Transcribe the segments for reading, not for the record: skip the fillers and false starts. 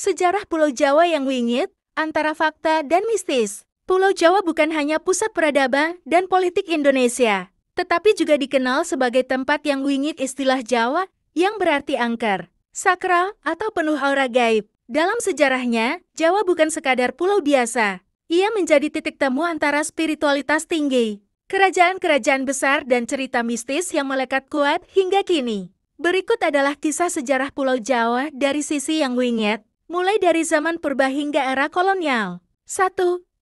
Sejarah Pulau Jawa yang wingit, antara fakta dan mistis. Pulau Jawa bukan hanya pusat peradaban dan politik Indonesia, tetapi juga dikenal sebagai tempat yang wingit istilah Jawa, yang berarti angker, sakral, atau penuh aura gaib. Dalam sejarahnya, Jawa bukan sekadar pulau biasa. Ia menjadi titik temu antara spiritualitas tinggi, kerajaan-kerajaan besar dan cerita mistis yang melekat kuat hingga kini. Berikut adalah kisah sejarah Pulau Jawa dari sisi yang wingit, mulai dari zaman purba hingga era kolonial. 1.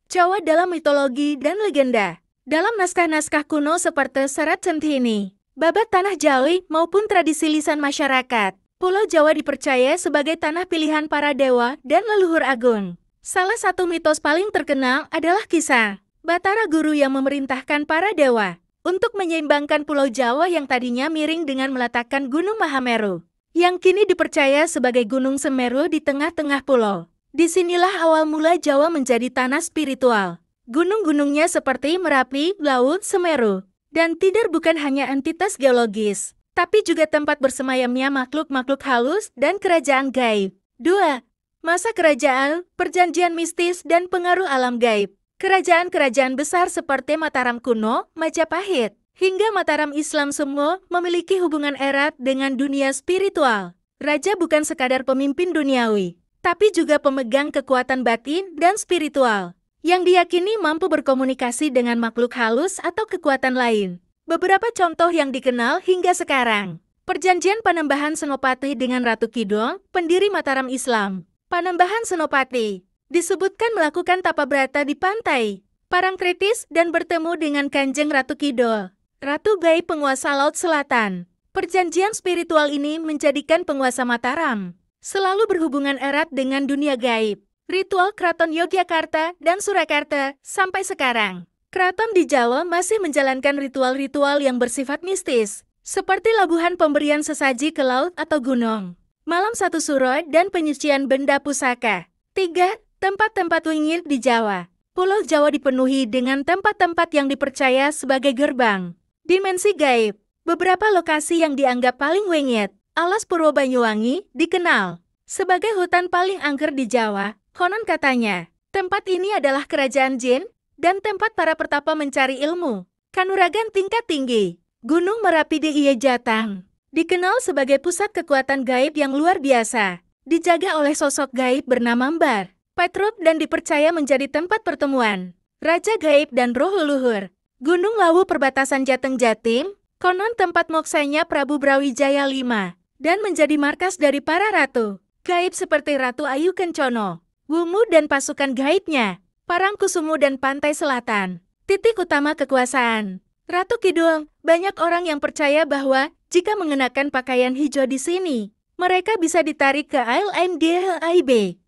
Jawa dalam mitologi dan legenda. Dalam naskah-naskah kuno seperti Serat Centhini, Babat Tanah Jawi maupun tradisi lisan masyarakat, Pulau Jawa dipercaya sebagai tanah pilihan para dewa dan leluhur agung. Salah satu mitos paling terkenal adalah kisah Batara Guru yang memerintahkan para dewa untuk menyeimbangkan Pulau Jawa yang tadinya miring dengan meletakkan Gunung Mahameru, yang kini dipercaya sebagai Gunung Semeru di tengah-tengah pulau. Disinilah awal mula Jawa menjadi tanah spiritual. Gunung-gunungnya seperti Merapi, Laut, Semeru, dan Tidar bukan hanya entitas geologis, tapi juga tempat bersemayamnya makhluk-makhluk halus dan kerajaan gaib. 2. Masa kerajaan, perjanjian mistis, dan pengaruh alam gaib. Kerajaan-kerajaan besar seperti Mataram kuno, Majapahit, hingga Mataram Islam semua memiliki hubungan erat dengan dunia spiritual. Raja bukan sekadar pemimpin duniawi, tapi juga pemegang kekuatan batin dan spiritual, yang diyakini mampu berkomunikasi dengan makhluk halus atau kekuatan lain. Beberapa contoh yang dikenal hingga sekarang. Perjanjian Panembahan Senopati dengan Ratu Kidul, pendiri Mataram Islam. Panembahan Senopati disebutkan melakukan tapa brata di pantai Parangtritis dan bertemu dengan Kanjeng Ratu Kidul, Ratu Gaib penguasa Laut Selatan. Perjanjian spiritual ini menjadikan penguasa Mataram selalu berhubungan erat dengan dunia gaib. Ritual Keraton Yogyakarta dan Surakarta sampai sekarang. Keraton di Jawa masih menjalankan ritual-ritual yang bersifat mistis, seperti labuhan pemberian sesaji ke laut atau gunung, malam satu suro dan penyucian benda pusaka. 3. Tempat-tempat wingit di Jawa. Pulau Jawa dipenuhi dengan tempat-tempat yang dipercaya sebagai gerbang dimensi gaib. Beberapa lokasi yang dianggap paling wingit. Alas Purwo Banyuwangi dikenal sebagai hutan paling angker di Jawa. Konon katanya, tempat ini adalah kerajaan jin dan tempat para pertapa mencari ilmu kanuragan tingkat tinggi. Gunung Merapi di Iyejatang dikenal sebagai pusat kekuatan gaib yang luar biasa, dijaga oleh sosok gaib bernama Mbar Petruk dan dipercaya menjadi tempat pertemuan raja gaib dan roh leluhur. Gunung Lawu perbatasan Jateng Jatim, konon tempat moksanya Prabu Brawijaya V dan menjadi markas dari para ratu gaib seperti Ratu Ayu Kencono, Wumu dan pasukan gaibnya, Parangkusumu dan Pantai Selatan. Titik utama kekuasaan Ratu Kidul. Banyak orang yang percaya bahwa jika mengenakan pakaian hijau di sini, mereka bisa ditarik ke ILMDLIB.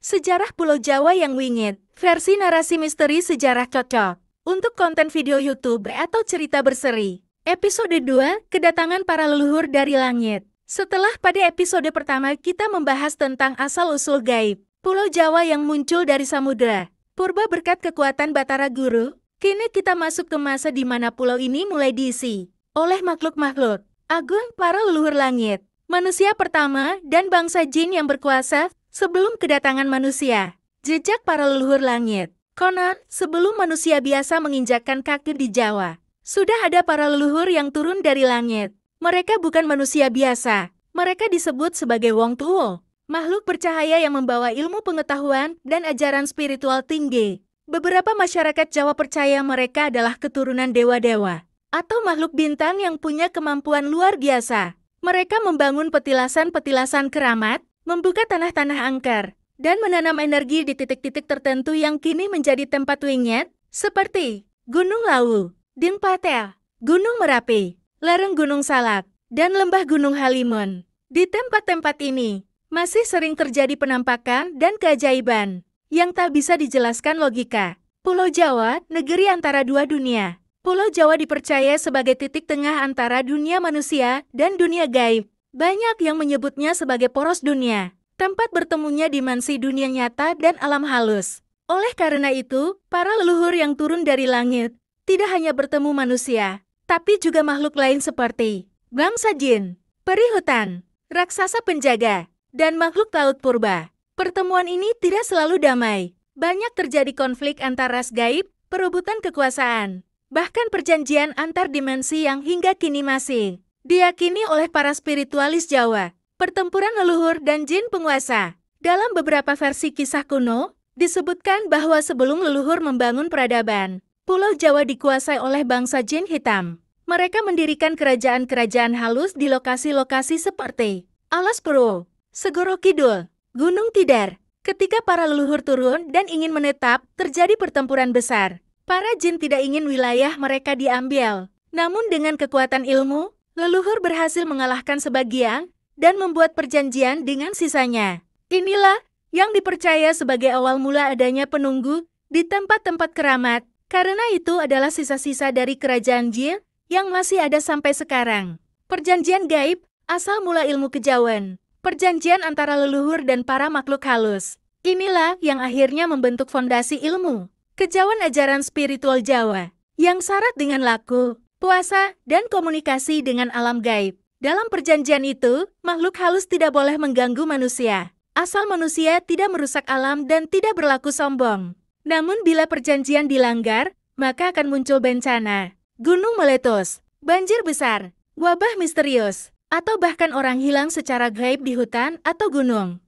Sejarah Pulau Jawa yang wingit, versi narasi misteri sejarah cocok untuk konten video YouTube atau cerita berseri. Episode 2, Kedatangan Para Leluhur dari Langit. Setelah pada episode pertama kita membahas tentang asal-usul gaib Pulau Jawa yang muncul dari samudera purba berkat kekuatan Batara Guru, kini kita masuk ke masa di mana pulau ini mulai diisi oleh makhluk-makhluk agung para leluhur langit, manusia pertama dan bangsa jin yang berkuasa sebelum kedatangan manusia. Jejak para leluhur langit. Konon, sebelum manusia biasa menginjakkan kaki di Jawa, sudah ada para leluhur yang turun dari langit. Mereka bukan manusia biasa. Mereka disebut sebagai Wong Tuo, makhluk bercahaya yang membawa ilmu pengetahuan dan ajaran spiritual tinggi. Beberapa masyarakat Jawa percaya mereka adalah keturunan dewa-dewa atau makhluk bintang yang punya kemampuan luar biasa. Mereka membangun petilasan-petilasan keramat, membuka tanah-tanah angker, dan menanam energi di titik-titik tertentu yang kini menjadi tempat wingit, seperti Gunung Lawu, Din Patel, Gunung Merapi, lereng Gunung Salak, dan lembah Gunung Halimun. Di tempat-tempat ini, masih sering terjadi penampakan dan keajaiban yang tak bisa dijelaskan logika. Pulau Jawa, negeri antara dua dunia. Pulau Jawa dipercaya sebagai titik tengah antara dunia manusia dan dunia gaib. Banyak yang menyebutnya sebagai poros dunia, tempat bertemunya dimensi dunia nyata dan alam halus. Oleh karena itu, para leluhur yang turun dari langit tidak hanya bertemu manusia, tapi juga makhluk lain seperti bangsa jin, peri hutan, raksasa penjaga, dan makhluk laut purba. Pertemuan ini tidak selalu damai. Banyak terjadi konflik antar ras gaib, perebutan kekuasaan, bahkan perjanjian antar dimensi yang hingga kini masih diyakini oleh para spiritualis Jawa. Pertempuran leluhur dan jin penguasa. Dalam beberapa versi kisah kuno, disebutkan bahwa sebelum leluhur membangun peradaban, Pulau Jawa dikuasai oleh bangsa jin hitam. Mereka mendirikan kerajaan-kerajaan halus di lokasi-lokasi seperti Alas Purwo, Segoro Kidul, Gunung Tidar. Ketika para leluhur turun dan ingin menetap, terjadi pertempuran besar. Para jin tidak ingin wilayah mereka diambil. Namun dengan kekuatan ilmu, leluhur berhasil mengalahkan sebagian dan membuat perjanjian dengan sisanya. Inilah yang dipercaya sebagai awal mula adanya penunggu di tempat-tempat keramat. Karena itu adalah sisa-sisa dari kerajaan jin yang masih ada sampai sekarang. Perjanjian gaib, asal mula ilmu kejawen. Perjanjian antara leluhur dan para makhluk halus. Inilah yang akhirnya membentuk fondasi ilmu kejawen ajaran spiritual Jawa, yang syarat dengan laku, puasa, dan komunikasi dengan alam gaib. Dalam perjanjian itu, makhluk halus tidak boleh mengganggu manusia, asal manusia tidak merusak alam dan tidak berlaku sombong. Namun bila perjanjian dilanggar, maka akan muncul bencana, gunung meletus, banjir besar, wabah misterius, atau bahkan orang hilang secara gaib di hutan atau gunung.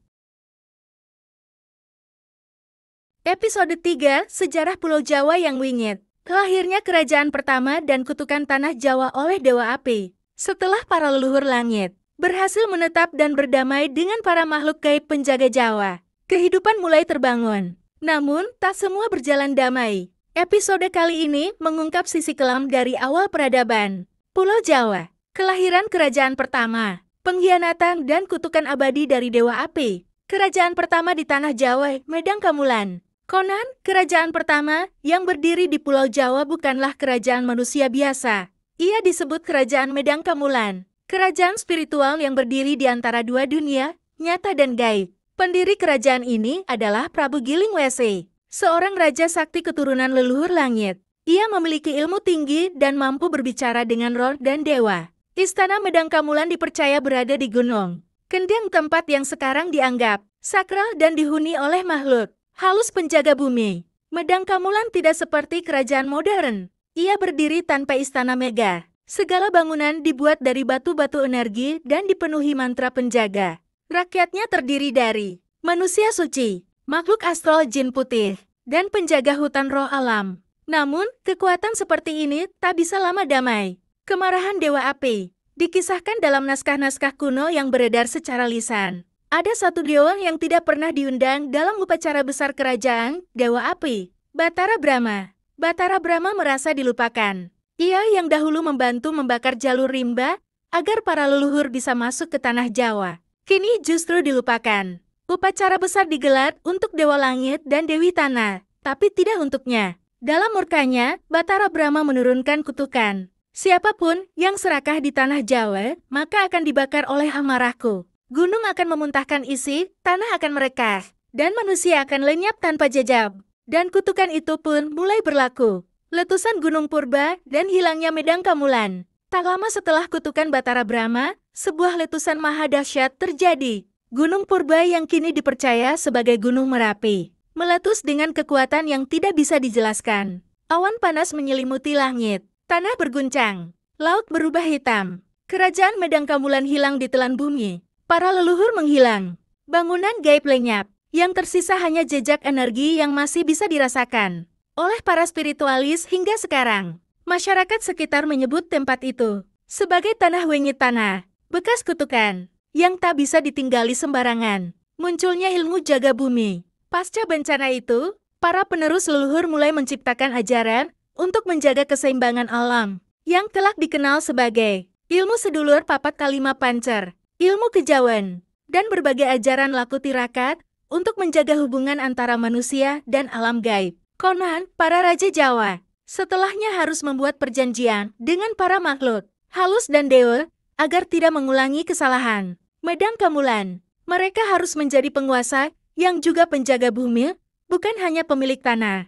Episode 3, Sejarah Pulau Jawa yang Wingit. Lahirnya kerajaan pertama dan kutukan tanah Jawa oleh Dewa Api. Setelah para leluhur langit berhasil menetap dan berdamai dengan para makhluk gaib penjaga Jawa, kehidupan mulai terbangun. Namun, tak semua berjalan damai. Episode kali ini mengungkap sisi kelam dari awal peradaban Pulau Jawa. Kelahiran kerajaan pertama, pengkhianatan dan kutukan abadi dari Dewa Api. Kerajaan pertama di tanah Jawa, Medang Kamulan. Konon, kerajaan pertama yang berdiri di Pulau Jawa bukanlah kerajaan manusia biasa. Ia disebut Kerajaan Medang Kamulan, kerajaan spiritual yang berdiri di antara dua dunia, nyata dan gaib. Pendiri kerajaan ini adalah Prabu Giling Wese, seorang raja sakti keturunan leluhur langit. Ia memiliki ilmu tinggi dan mampu berbicara dengan roh dan dewa. Istana Medang Kamulan dipercaya berada di gunung Kendeng, tempat yang sekarang dianggap sakral dan dihuni oleh makhluk halus penjaga bumi. Medang Kamulan tidak seperti kerajaan modern. Ia berdiri tanpa istana megah. Segala bangunan dibuat dari batu-batu energi dan dipenuhi mantra penjaga. Rakyatnya terdiri dari manusia suci, makhluk astral jin putih, dan penjaga hutan roh alam. Namun, kekuatan seperti ini tak bisa lama damai. Kemarahan Dewa Api dikisahkan dalam naskah-naskah kuno yang beredar secara lisan. Ada satu dewa yang tidak pernah diundang dalam upacara besar kerajaan, Dewa Api, Batara Brahma. Batara Brahma merasa dilupakan. Ia yang dahulu membantu membakar jalur rimba agar para leluhur bisa masuk ke tanah Jawa, kini justru dilupakan. Upacara besar digelar untuk Dewa Langit dan Dewi Tanah, tapi tidak untuknya. Dalam murkanya, Batara Brahma menurunkan kutukan. Siapapun yang serakah di tanah Jawa, maka akan dibakar oleh amarahku. Gunung akan memuntahkan isi, tanah akan merekah, dan manusia akan lenyap tanpa jejak. Dan kutukan itu pun mulai berlaku. Letusan Gunung Purba dan hilangnya Medang Kamulan. Tak lama setelah kutukan Batara Brahma, sebuah letusan maha dahsyat terjadi. Gunung Purba yang kini dipercaya sebagai Gunung Merapi meletus dengan kekuatan yang tidak bisa dijelaskan. Awan panas menyelimuti langit, tanah berguncang, laut berubah hitam. Kerajaan Medang Kamulan hilang ditelan bumi. Para leluhur menghilang. Bangunan gaib lenyap. Yang tersisa hanya jejak energi yang masih bisa dirasakan oleh para spiritualis hingga sekarang. Masyarakat sekitar menyebut tempat itu sebagai tanah wingit tanah, bekas kutukan, yang tak bisa ditinggali sembarangan. Munculnya ilmu jaga bumi. Pasca bencana itu, para penerus leluhur mulai menciptakan ajaran untuk menjaga keseimbangan alam, yang kelak dikenal sebagai ilmu sedulur papat kalima pancer, ilmu kejawen, dan berbagai ajaran laku tirakat, untuk menjaga hubungan antara manusia dan alam gaib. Konon, para raja Jawa setelahnya harus membuat perjanjian dengan para makhluk halus dan dewa agar tidak mengulangi kesalahan Medang Kamulan. Mereka harus menjadi penguasa yang juga penjaga bumi, bukan hanya pemilik tanah.